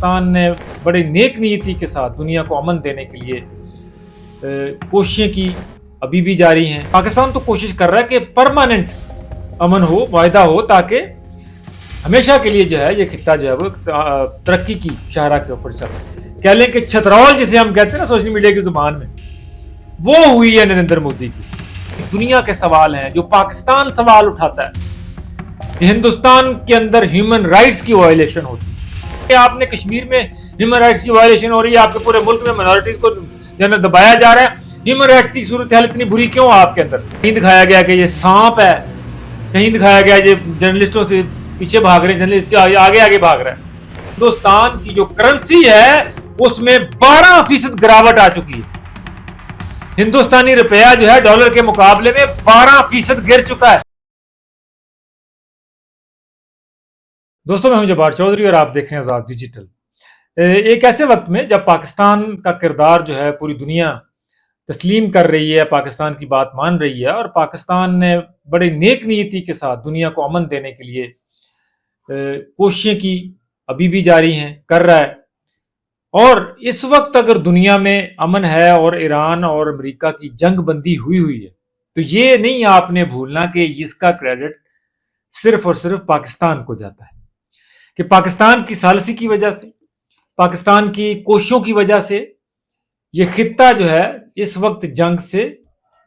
पाकिस्तान ने बड़े नेक नीयती के साथ दुनिया को अमन देने के लिए कोशिशें की, अभी भी जारी हैं। पाकिस्तान तो कोशिश कर रहा है कि परमानेंट अमन हो, वायदा हो, ताकि हमेशा के लिए जो है ये खित्ता जो है वो तरक्की की शाहराह के ऊपर चल रहा है। कह लें कि छतरौल जिसे हम कहते हैं ना सोशल मीडिया की जुबान में, वो हुई है नरेंद्र मोदी की। दुनिया के सवाल हैं जो पाकिस्तान सवाल उठाता है कि हिंदुस्तान के अंदर ह्यूमन राइट्स की वायलेशन होती है, आपने कश्मीर में ह्यूमन राइट्स की वायलेशन हो रही है, आपके पूरे मुल्क में माइनॉरिटीज को दबाया जा रहा है। ह्यूमन राइट्स की सूरत हाल इतनी बुरी क्यों आपके अंदर? कहीं दिखाया गया कि ये सांप है, कहीं दिखाया गया ये जर्नलिस्टों से पीछे भाग रहे हैं, जर्नलिस्ट आगे आगे भाग रहा है। हिंदुस्तान की जो करेंसी है उसमें 12% गिरावट आ चुकी है। हिंदुस्तानी रुपया जो है डॉलर के मुकाबले में 12% गिर चुका है। दोस्तों, मैं हूं जब्बार चौधरी और आप देख रहे हैं आजाद डिजिटल। एक ऐसे वक्त में जब पाकिस्तान का किरदार जो है पूरी दुनिया तस्लीम कर रही है, पाकिस्तान की बात मान रही है, और पाकिस्तान ने बड़े नेक नीयती के साथ दुनिया को अमन देने के लिए कोशिशें की, अभी भी जारी हैं, कर रहा है। और इस वक्त अगर दुनिया में अमन है और ईरान और अमेरिका की जंग बंदी हुई है, तो ये नहीं आपने भूलना कि इसका क्रेडिट सिर्फ और सिर्फ पाकिस्तान को जाता है, कि पाकिस्तान की सालसी की वजह से, पाकिस्तान की कोशिशों की वजह से ये खित्ता जो है इस वक्त जंग से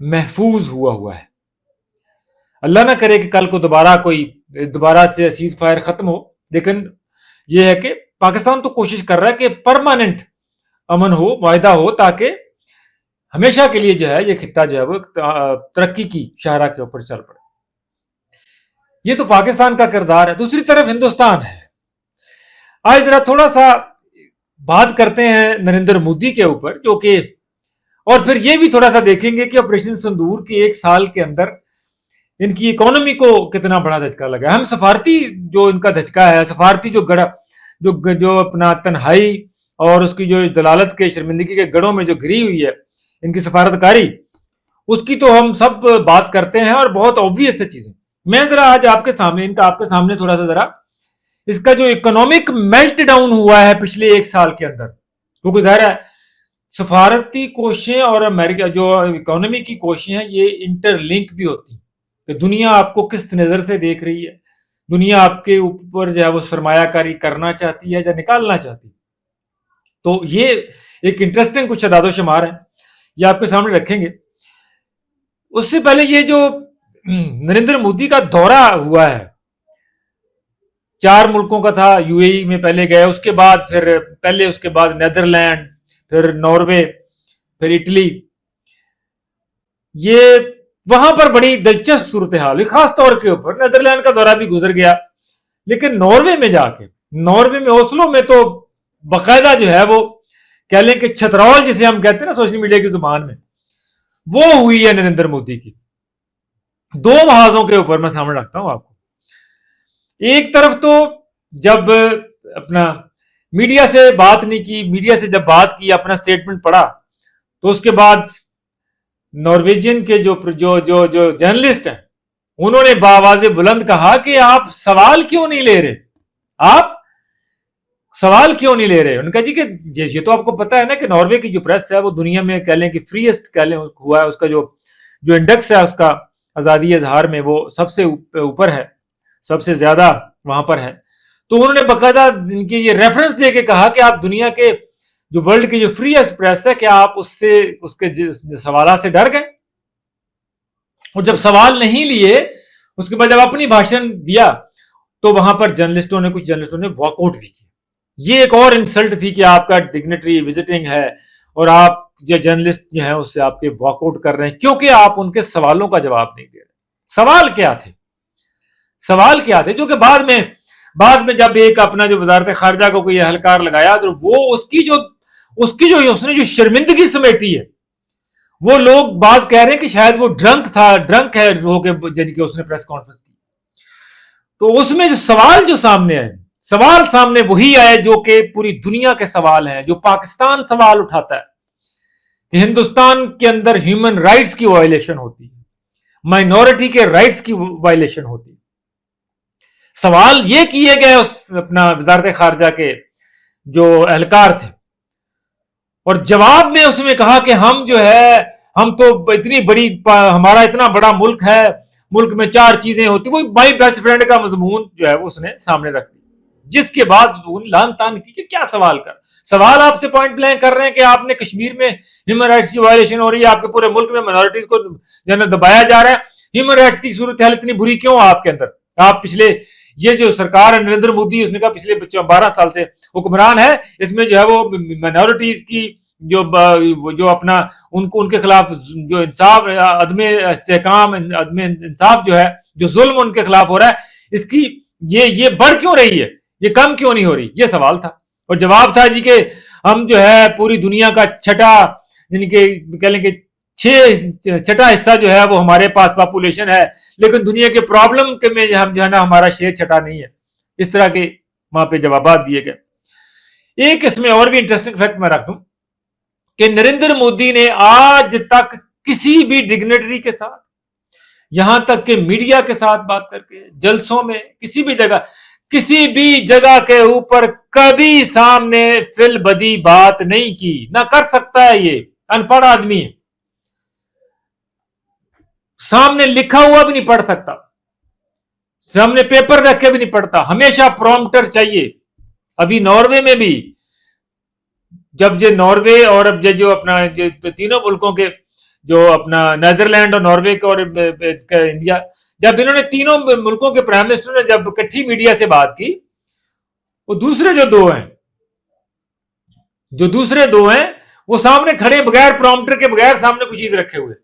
महफूज हुआ है। अल्लाह ना करे कि कल को दोबारा से सीज फायर खत्म हो, लेकिन यह है कि पाकिस्तान तो कोशिश कर रहा है कि परमानेंट अमन हो, वायदा हो, ताकि हमेशा के लिए जो है ये खित्ता जो है वो तरक्की की शाहराह के ऊपर चल पड़े। ये तो पाकिस्तान का किरदार है। दूसरी तरफ हिंदुस्तान है। आज जरा थोड़ा सा बात करते हैं नरेंद्र मोदी के ऊपर, जो कि, और फिर ये भी थोड़ा सा देखेंगे कि ऑपरेशन सिंदूर के 1 साल के अंदर इनकी इकोनॉमी को कितना बड़ा धचका लगा। हम सफारती जो इनका धचका है, सफारती जो अपना तन्हाई और उसकी जो दलालत के शर्मिंदगी के गढ़ों में जो गिरी हुई है इनकी सफारतकारी, उसकी तो हम सब बात करते हैं और बहुत ऑब्वियस है चीजें। मैं जरा आज आपके सामने थोड़ा सा जरा इसका जो इकोनॉमिक मेल्ट डाउन हुआ है पिछले 1 साल के अंदर, वो गुजारा है। सफारती कोशिशें और अमेरिका जो इकोनॉमी की कोशिशें हैं, ये इंटरलिंक भी होती हैं कि दुनिया आपको किस नजर से देख रही है, दुनिया आपके ऊपर जो है वो सरमायाकारी करना चाहती है या निकालना चाहती है। तो ये एक इंटरेस्टिंग कुछ अदादो शुमार है, ये आपके सामने रखेंगे। उससे पहले ये जो नरेंद्र मोदी का दौरा हुआ है, 4 मुल्कों का था, यूएई में पहले गए, उसके बाद नेदरलैंड, फिर नॉर्वे, फिर इटली। ये वहां पर बड़ी दिलचस्प सूरत हाल हुई, खास तौर के ऊपर नेदरलैंड का दौरा भी गुजर गया, लेकिन नॉर्वे में ओस्लो में तो बाकायदा जो है वो कह लें कि छतरौल जिसे हम कहते हैं ना सोशल मीडिया की जुबान में, वो हुई है नरेंद्र मोदी की। 2 महाजों के ऊपर मैं सामने रखता हूं आपको। एक तरफ तो जब अपना मीडिया से बात नहीं की, मीडिया से जब बात की, अपना स्टेटमेंट पढ़ा, तो उसके बाद नॉर्वेजियन के जो जर्नलिस्ट हैं, उन्होंने बावाज़े बुलंद कहा कि आप सवाल क्यों नहीं ले रहे, उनका जी कि ये तो आपको पता है ना कि नॉर्वे की जो प्रेस है वो दुनिया में कह लें कि फ्रीएस्ट कह लें हुआ है, उसका जो इंडेक्स है उसका आजादी इजहार में वो सबसे ऊपर है, सबसे ज्यादा वहां पर है। तो उन्होंने बाकायदा इनके ये रेफरेंस देके कहा कि आप दुनिया के जो वर्ल्ड की जो फ्रीएस्ट प्रेस है, क्या आप उसके सवाल से डर गए? और जब सवाल नहीं लिए, उसके बाद जब अपनी भाषण दिया, तो वहां पर कुछ जर्नलिस्टों ने वॉकआउट भी किया। ये एक और इंसल्ट थी कि आपका डिग्नेटरी विजिटिंग है और आप जो जर्नलिस्ट जो है उससे आपके वॉकआउट कर रहे हैं क्योंकि आप उनके सवालों का जवाब नहीं दे रहे। सवाल क्या थे जो कि बाद में जब एक अपना जो वजारत खारजा को कोई अहलकार लगाया, तो वो उसकी जो उसने जो शर्मिंदगी समेटी है, वो लोग बात कह रहे हैं कि शायद वो ड्रंक है होके जिनकी उसने प्रेस कॉन्फ्रेंस की। तो उसमें जो सवाल सामने वही आए जो कि पूरी दुनिया के सवाल हैं, जो पाकिस्तान सवाल उठाता है कि हिंदुस्तान के अंदर ह्यूमन राइट्स की वायलेशन होती है, माइनॉरिटी के राइट्स की वायलेशन होती है। सवाल ये किए गए उस अपना वजारत खारजा के जो एहलकार थे, और जवाब में उसने कहा कि हम जो है, हम तो इतनी बड़ी, हमारा इतना बड़ा मुल्क है, मुल्क में 4 चीजें होती, कोई माई बेस्ट फ्रेंड का मजमून जो है उसने सामने रख दिया। जिसके बाद लान तान की कि क्या सवाल आपसे पॉइंट ब्लैंक कर रहे हैं कि आपने कश्मीर में ह्यूमन राइट्स की वायलेशन हो रही है, आपके पूरे मुल्क में माइनॉरिटीज को जो दबाया जा रहा है, ह्यूमन राइट्स की सूरत हाल इतनी बुरी क्यों आपके अंदर? आप पिछले, ये जो सरकार है नरेंद्र मोदी, उसने कहा पिछले 12 साल से हुक्मरान है, इसमें जो है वो माइनॉरिटीज की जो अपना उनको उनके खिलाफ जो इंसाफ, अदम इस्तेहकाम, अदम इंसाफ जो है, जो जुल्म उनके खिलाफ हो रहा है, इसकी ये बढ़ क्यों रही है, ये कम क्यों नहीं हो रही? ये सवाल था। और जवाब था जी के हम जो है पूरी दुनिया का छठा, यानी कि कह लें कि छठा हिस्सा जो है वो हमारे पास पॉपुलेशन है, लेकिन दुनिया के प्रॉब्लम के में हम जो है ना हमारा शेर छठा नहीं है। इस तरह के वहां पे जवाब दिए गए। एक इसमें और भी इंटरेस्टिंग फैक्ट मैं रख दूं कि नरेंद्र मोदी ने आज तक किसी भी डिग्नेटरी के साथ, यहां तक कि मीडिया के साथ बात करके, जलसों में, किसी भी जगह के ऊपर कभी सामने फिल बदी बात नहीं की, ना कर सकता है। ये अनपढ़ आदमी है, सामने लिखा हुआ भी नहीं पढ़ सकता, सामने पेपर रख के भी नहीं पढ़ता, हमेशा प्रॉम्प्टर चाहिए। अभी नॉर्वे में भी, जब ये नॉर्वे और अब जो अपना जो तीनों मुल्कों के, जो अपना नेदरलैंड और नॉर्वे के और इंडिया, जब इन्होंने तीनों मुल्कों के प्राइम मिनिस्टर ने जब इकट्ठी मीडिया से बात की, वो दूसरे दूसरे दो हैं वो सामने खड़े बगैर प्रॉम्प्टर के, बगैर सामने कुछ चीज रखे हुए,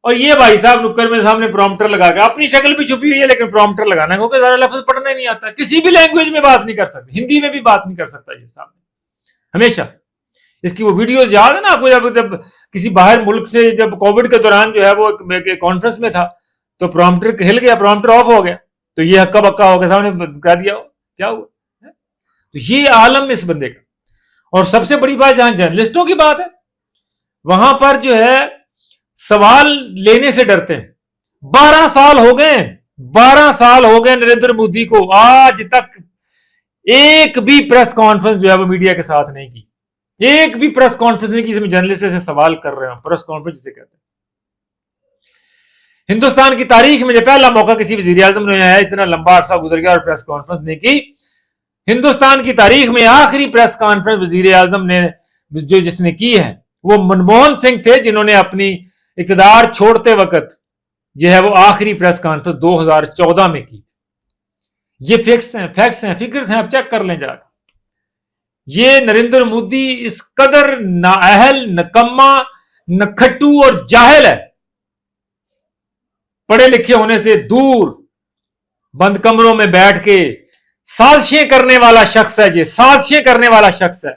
और ये भाई साहब नुक्कर में सामने प्रॉम्प्टर लगा के, अपनी शक्ल भी छुपी हुई है लेकिन प्रॉम्प्टर लगाना है, क्योंकि सारा लफ्ज पढ़ना ही नहीं आता, किसी भी लैंग्वेज में बात नहीं कर सकता, हिंदी में भी बात नहीं कर सकता ये सामने हमेशा। इसकी वो वीडियोस याद है ना आपको, जब किसी बाहर मुल्क से, जब कोविड के दौरान जो है वो कॉन्फ्रेंस में था, तो प्रॉम्प्टर हिल गया, प्रॉम्प्टर ऑफ हो गया, तो ये हक्का बक्का हो गया, सामने कह दिया क्या हुआ। तो ये आलम इस बंदे का। और सबसे बड़ी बात, जहां जर्नलिस्टों की बात है, वहां पर जो है सवाल लेने से डरते हैं। 12 साल हो गए, 12 साल हो गए नरेंद्र मोदी को, आज तक एक भी प्रेस कॉन्फ्रेंस जो है वो मीडिया के साथ नहीं की, एक भी प्रेस कॉन्फ्रेंस नहीं की इसमें जर्नलिस्ट से सवाल कर रहे हो, प्रेस कॉन्फ्रेंस जिसे कहते हैं। हिंदुस्तान की तारीख में जो पहला मौका किसी वजीर आजम ने आया, इतना लंबा अरसा गुजर गया और प्रेस कॉन्फ्रेंस नहीं की। हिंदुस्तान की तारीख में आखिरी प्रेस कॉन्फ्रेंस वजीर आजम ने जो जिसने की है वो मनमोहन सिंह थे, जिन्होंने अपनी इक़्तिदार छोड़ते वक्त जो है वो आखिरी प्रेस कॉन्फ्रेंस 2014 में की। ये फैक्ट्स हैं, फिगर्स हैं, आप चेक कर लें जाकर। ये नरेंद्र मोदी इस कदर नाअहल, नकम्मा, नखट्टू और जाहिल है, पढ़े लिखे होने से दूर, बंद कमरों में बैठ के साजिशें करने वाला शख्स है, ये साजिशें करने वाला शख्स है,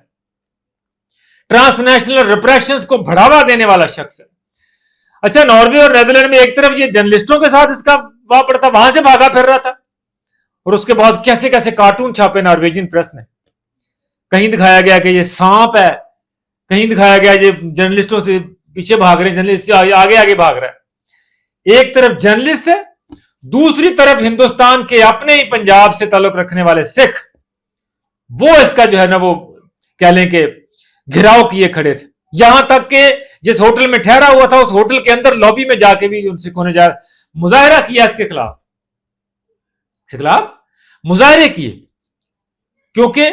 ट्रांसनेशनल रिप्रेशंस को बढ़ावा देने वाला शख्स है। अच्छा, नॉर्वे और नेदरलैंड में एक तरफ ये जर्नलिस्टों के साथ इसका वाह पड़ता, वहां से भागा फिर रहा था, और उसके बाद कैसे कैसे कार्टून छापे नॉर्वेजियन प्रेस ने। कहीं दिखाया गया कि ये सांप है, कहीं दिखाया गया ये जर्नलिस्टों से पीछे भाग रहे हैं, जर्नलिस्ट आगे आगे भाग रहा है। एक तरफ जर्नलिस्ट है, दूसरी तरफ हिंदुस्तान के अपने ही पंजाब से ताल्लुक रखने वाले सिख, वो इसका जो है ना वो कह लें कि घिराव किए खड़े थे। यहां तक कि जिस होटल में ठहरा हुआ था, उस होटल के अंदर लॉबी में जाके भी उन सिखों ने मुजाहरा किया, इसके खिलाफ मुजाहरे किए, क्योंकि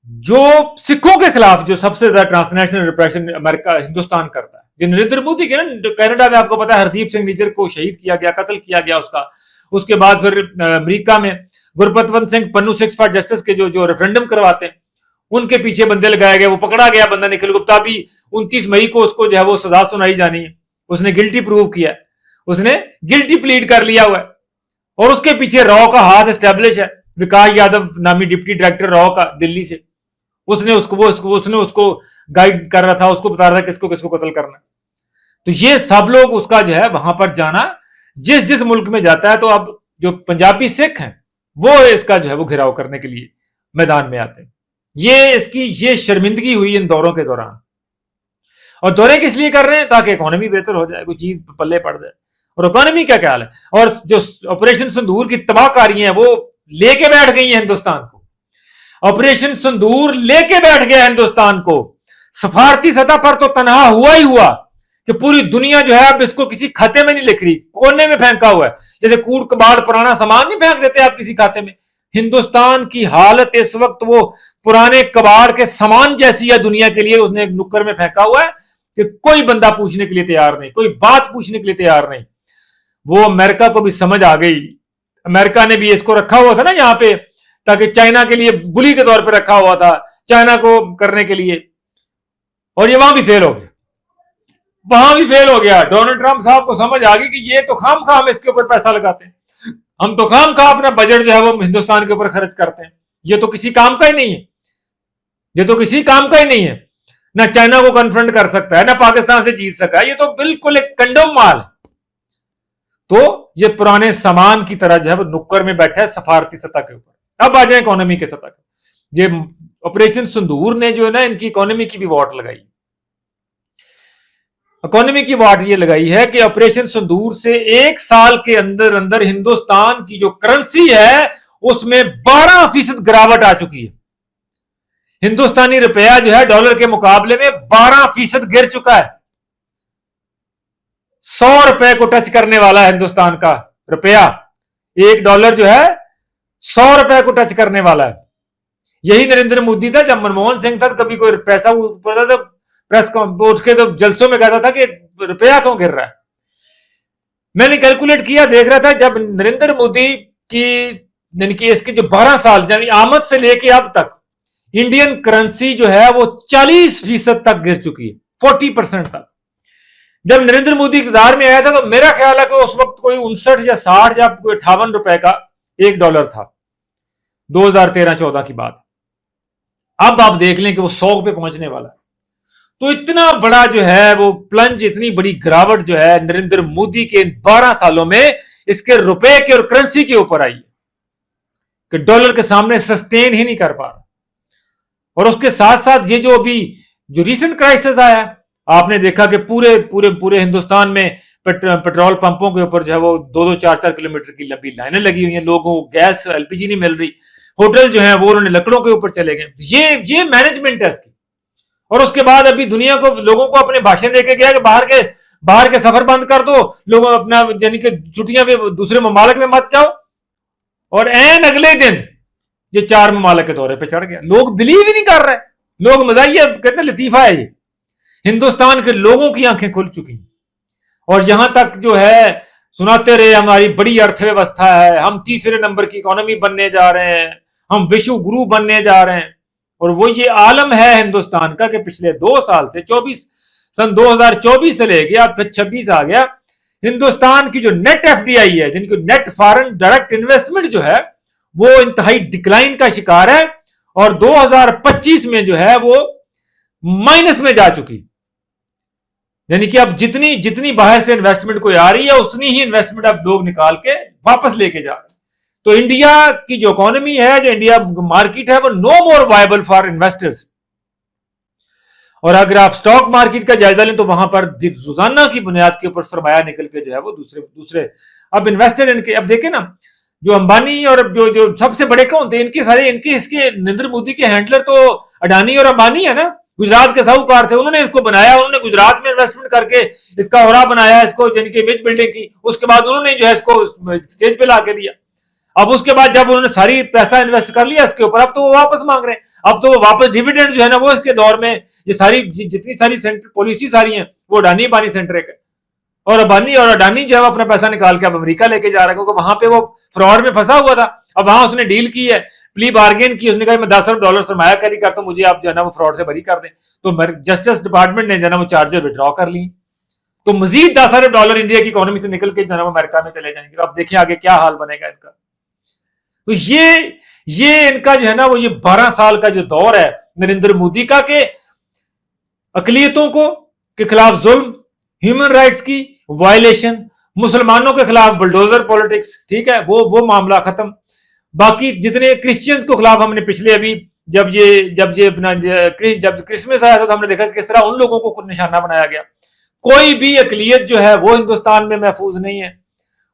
जो सिखों के खिलाफ जो सबसे ज्यादा ट्रांसनेशनल रिप्रेशन अमेरिका, हिंदुस्तान करता है, जो नरेंद्र मोदी के ना, कनाडा में आपको पता है हरदीप सिंह निज्जर को शहीद किया गया, कत्ल किया गया उसका। उसके बाद फिर अमेरिका में गुरपतवंत सिंह पन्नू 6 फॉर जस्टिस के जो रेफरेंडम करवाते हैं, उनके पीछे बंदे लगाए गए, वो पकड़ा गया बंदा निखिल गुप्ता भी। 29 मई को उसको जो है वो सजा सुनाई जानी है, उसने गिल्टी प्रूव किया, उसने गिल्टी प्लीड कर लिया हुआ है, और उसके पीछे रॉ का हाथ एस्टेब्लिश है, विकास यादव नामी डिप्टी डायरेक्टर रॉ का दिल्ली से, उसने उसको गाइड कर रहा था, उसको बता रहा था किसको किसको कत्ल करना। तो ये सब लोग उसका जो है वहां पर जाना, जिस मुल्क में जाता है, तो अब जो पंजाबी सिख हैं वो इसका जो है वो घिराव करने के लिए मैदान में आते हैं। ये शर्मिंदगी हुई इन दौरों के दौरान, और दौरे किस लिए कर रहे हैं? ताकि इकोनॉमी बेहतर हो जाए, कोई चीज पल्ले पड़ जाए। और इकोनॉमी का क्या हाल है, और जो ऑपरेशन सिंदूर की तबाहकारियां हैं वो लेके बैठ गई हैं हिंदुस्तान को। ऑपरेशन सिंदूर लेके बैठ गया हिंदुस्तान को। सफारती सतह पर तो तनहा हुआ ही हुआ कि पूरी दुनिया जो है अब इसको किसी खाते में नहीं लिख रही, कोने में फेंका हुआ है। जैसे कूड़ कबाड़ पुराना सामान नहीं फेंक देते आप किसी खाते में, हिंदुस्तान की हालत इस वक्त वो पुराने कबाड़ के सामान जैसी है दुनिया के लिए। उसने एक नुक्कर में फेंका हुआ है कि कोई बंदा पूछने के लिए तैयार नहीं, कोई बात पूछने के लिए तैयार नहीं। वो अमेरिका को भी समझ आ गई। अमेरिका ने भी इसको रखा हुआ था ना यहाँ पे, ताकि चाइना के लिए बुली के तौर पर रखा हुआ था, चाइना को करने के लिए, और ये वहां भी फेल हो गया, वहां भी फेल हो गया। डोनाल्ड ट्रंप साहब को समझ आ गई कि ये तो खाम खाम इसके ऊपर पैसा लगाते हैं, हम तो खाम खा अपना बजट जो है वो हिंदुस्तान के ऊपर खर्च करते हैं, ये तो किसी काम का ही नहीं है, ये तो किसी काम का ही नहीं है। ना चाइना को कन्फ्रंट कर सकता है, ना पाकिस्तान से जीत सका है, ये तो बिल्कुल एक कंडम माल है। तो ये पुराने सामान की तरह जो है वो नुक्कर में बैठा है सफारती सतह के ऊपर। अब आ जाए इकोनॉमी के सतह पे। ये ऑपरेशन सिंदूर ने जो है ना इनकी इकोनॉमी की भी वाट लगाई। इकोनॉमी की वाट ये लगाई है कि ऑपरेशन सिंदूर से एक साल के अंदर अंदर हिंदुस्तान की जो करेंसी है उसमें 12% गिरावट आ चुकी है। हिंदुस्तानी रुपया जो है डॉलर के मुकाबले में 12% गिर चुका है। 100 रुपए को टच करने वाला है हिंदुस्तान का रुपया, एक डॉलर जो है 100 रुपए को टच करने वाला है। यही नरेंद्र मोदी था, जब मनमोहन सिंह था कभी कोई पैसा ऊपर था तो प्रेस उठ के तो जलसों में कहता था कि रुपया क्यों गिर रहा है। मैंने कैलकुलेट किया, देख रहा था जब नरेंद्र मोदी की यानी कि इसके जो 12 साल यानी आमद से लेके अब तक इंडियन करेंसी जो है वो 40% तक गिर चुकी है, 40% तक। जब नरेंद्र मोदी इक़्तिदार में आया था तो मेरा ख्याल है कि उस वक्त कोई 59 या 60 या कोई 58 रुपए का एक डॉलर था, 2013-14 की बात। अब आप देख लें कि वो 100 पे पहुंचने वाला है। तो इतना बड़ा जो है वो प्लंज, इतनी बड़ी गिरावट जो है नरेंद्र मोदी के 12 सालों में इसके रुपए के और करेंसी के ऊपर आई है कि डॉलर के सामने सस्टेन ही नहीं कर पा रहा। और उसके साथ साथ ये जो अभी जो रीसेंट क्राइसिस आया, आपने देखा कि पूरे पूरे पूरे हिंदुस्तान में पेट्रोल पंपों के ऊपर जो है वो 2-2, 4-4 किलोमीटर की लंबी लाइनें लगी हुई हैं, लोगों को गैस एलपीजी नहीं मिल रही, होटल जो है वो उन्होंने लकड़ों के ऊपर चले गए। ये मैनेजमेंट है इसकी। और उसके बाद अभी दुनिया को लोगों को अपने भाषण देके गया कि बाहर के सफर बंद कर दो, लोगों अपना यानी कि छुट्टियां भी दूसरे ममालिक में मत जाओ। और एन अगले दिन ये 4 ममालिक के दौरे पे चढ़ गया। लोग बिलीव ही नहीं कर रहे, लोग मजाइया कहते लतीफा है ये। हिंदुस्तान के लोगों की आंखें खुल चुकी और यहां तक जो है सुनाते रहे हमारी बड़ी अर्थव्यवस्था है, हम तीसरे नंबर की इकोनॉमी बनने जा रहे हैं, हम विश्व गुरु बनने जा रहे हैं। और वो ये आलम है हिंदुस्तान का कि पिछले 2 साल से 2024 से लेके अब फिर 26 आ गया, हिंदुस्तान की जो नेट एफडीआई है, जिनकी नेट फॉरेन डायरेक्ट इन्वेस्टमेंट जो है वो इंतहाई डिक्लाइन का शिकार है और 2025 में जो है वो माइनस में जा चुकी। यानी कि अब जितनी बाहर से इन्वेस्टमेंट कोई आ रही है उतनी ही इन्वेस्टमेंट अब लोग निकाल के वापस लेके जा रहे हैं। तो इंडिया की जो इकोनॉमी है, जो इंडिया मार्केट है, वो no more viable for investors. और अगर आप स्टॉक मार्केट का जायजा लें तो वहां पर रोजाना की बुनियाद के ऊपर सरमाया निकल के जो है वो दूसरे अब इन्वेस्टेड इनके। अब देखें ना, जो अंबानी और जो सबसे बड़े कौन होते हैं, इसके नरेंद्र मोदी के हैंडलर तो अडानी और अंबानी है ना, गुजरात के साहूकार थे, उन्होंने इसको बनाया, उन्होंने गुजरात में इन्वेस्टमेंट करके इसका औरा बनाया, इसको यानी कि इमेज बिल्डिंग की। उसके बाद उन्होंने जो है इसको स्टेज पे ला के दिया। अब उसके बाद जब उन्होंने सारी पैसा इन्वेस्ट कर लिया इसके ऊपर, अब तो वो वापस मांग रहे हैं। अब तो वो वापस डिविडेंड जो है ना वो इसके दौर में ये सारी जितनी सारी सेंट्रल पॉलिसी सारी हैं वो अडानी अंबानी सेंट्रिक है। और अडानी जो है अपना पैसा निकाल के अब अमेरिका लेके जा रहा है, क्योंकि वहां पे वो फ्रॉड में फंसा हुआ था। अब वहां उसने डील की है, प्ली बार्गेन की, उसने कहा मैं $10 अरब सरमाया करी करता हूं, मुझे आप जो है ना वो फ्रॉड से बरी कर दें। तो जस्टिस डिपार्टमेंट ने जो है ना वो चार्जेस विड्रॉ कर ली, तो मजीद $10 अरब इंडिया की इकोनॉमी से निकल के जो है ना वो अमेरिका में चले जाएंगे। तो अब देखिए आगे क्या हाल बनेगा इनका। तो ये इनका जो है ना वो ये 12 साल का जो दौर है नरेंद्र मोदी का, के अकलियतों के खिलाफ जुल्म, ह्यूमन राइट्स की वायलेशन, मुसलमानों के खिलाफ बुलडोजर पॉलिटिक्स, ठीक है, वो मामला खत्म। बाकी जितने क्रिश्चियंस के खिलाफ हमने पिछले अभी जब क्रिसमस आया था तो हमने देखा किस तरह उन लोगों को निशाना बनाया गया। कोई भी अकलियत जो है वो हिंदुस्तान में महफूज नहीं है।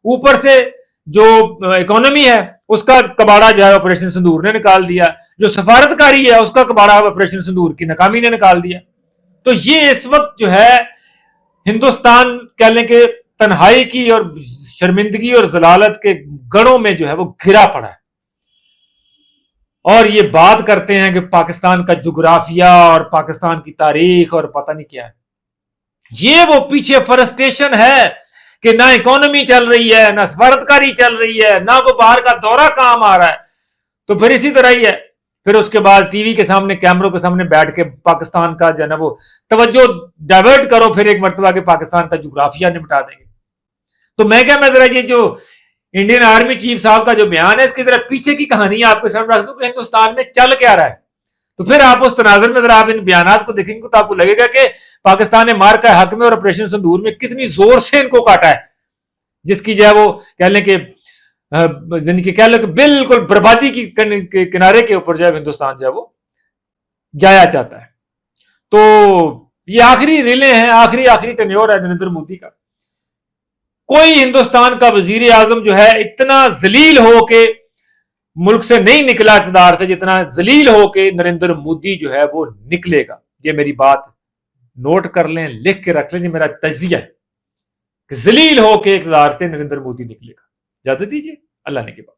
ऊपर से जो इकोनॉमी है उसका कबाड़ा जो है ऑपरेशन सिंदूर ने निकाल दिया। जो सफारतकारी है उसका कबाड़ा ऑपरेशन सिंदूर की नाकामी ने निकाल दिया। तो ये इस वक्त जो है हिंदुस्तान कह लें कि तन्हाई की और शर्मिंदगी और जलालत के गढ़ों में जो है वो घिरा पड़ा है। और ये बात करते हैं कि पाकिस्तान का जुग्राफिया और पाकिस्तान की तारीख और पता नहीं क्या है। ये वो पीछे फ्रस्ट्रेशन है कि ना इकोनॉमी चल रही है, ना सफारतकारी चल रही है, ना वो बाहर का दौरा काम आ रहा है। तो फिर इसी तरह ही है। फिर उसके बाद टीवी के सामने, कैमरों के सामने बैठ के पाकिस्तान का जो है ना वो तवज्जो डाइवर्ट करो, फिर एक मरतबा के पाकिस्तान का जुग्राफिया निपटा देंगे। तो मैं जरा ये जो इंडियन आर्मी चीफ साहब का जो बयान है, इसकी जरा पीछे की कहानी आपके सामने रख दूं कि हिंदुस्तान में चल क्या रहा है। तो फिर आप उस तनाजर में जरा आप इन बयान को देखेंगे तो आपको लगेगा कि पाकिस्तान ने मार का हक में और ऑपरेशन सिंदूर में कितनी जोर से इनको काटा है, जिसकी जो है वो कह लें कि जिनकी कह लो कि बिल्कुल बर्बादी की किनारे के ऊपर जो है हिंदुस्तान जो है वो जाया चाहता है। तो ये आखिरी रिले हैं, आखिरी टेन्योर है नरेंद्र मोदी का। कोई हिंदुस्तान का वजीर आजम जो है इतना जलील हो के मुल्क से नहीं निकला इक़्तिदार से, जितना जलील हो के नरेंद्र मोदी जो है वो निकलेगा। ये मेरी बात नोट कर लें, लिख के रख लें, ये मेरा तजिया है कि जलील हो के इक़्तिदार से नरेंद्र मोदी निकलेगा। इजाजत दीजिए, अल्लाह ने के बाद।